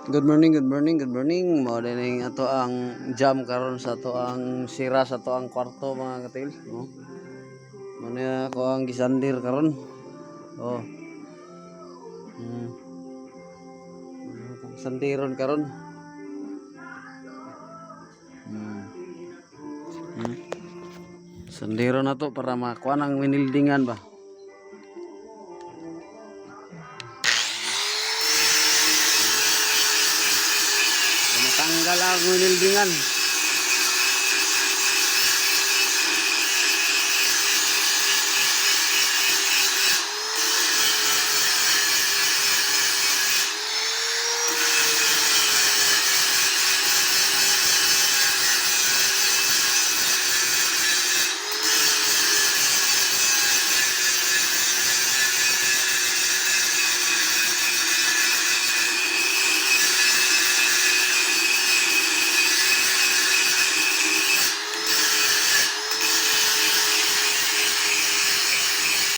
Good morning, good morning, good morning. Mao dining ato ang jam karon sa ato ang sira sa ato ang kwarto mga katil, no. Muna ako ang gisandir karon. Oh. Hmm. Sandiron karon. Hmm. Hmm. Sandiron na to para makuha ng winildingan ba. Matanggal ang winildingan.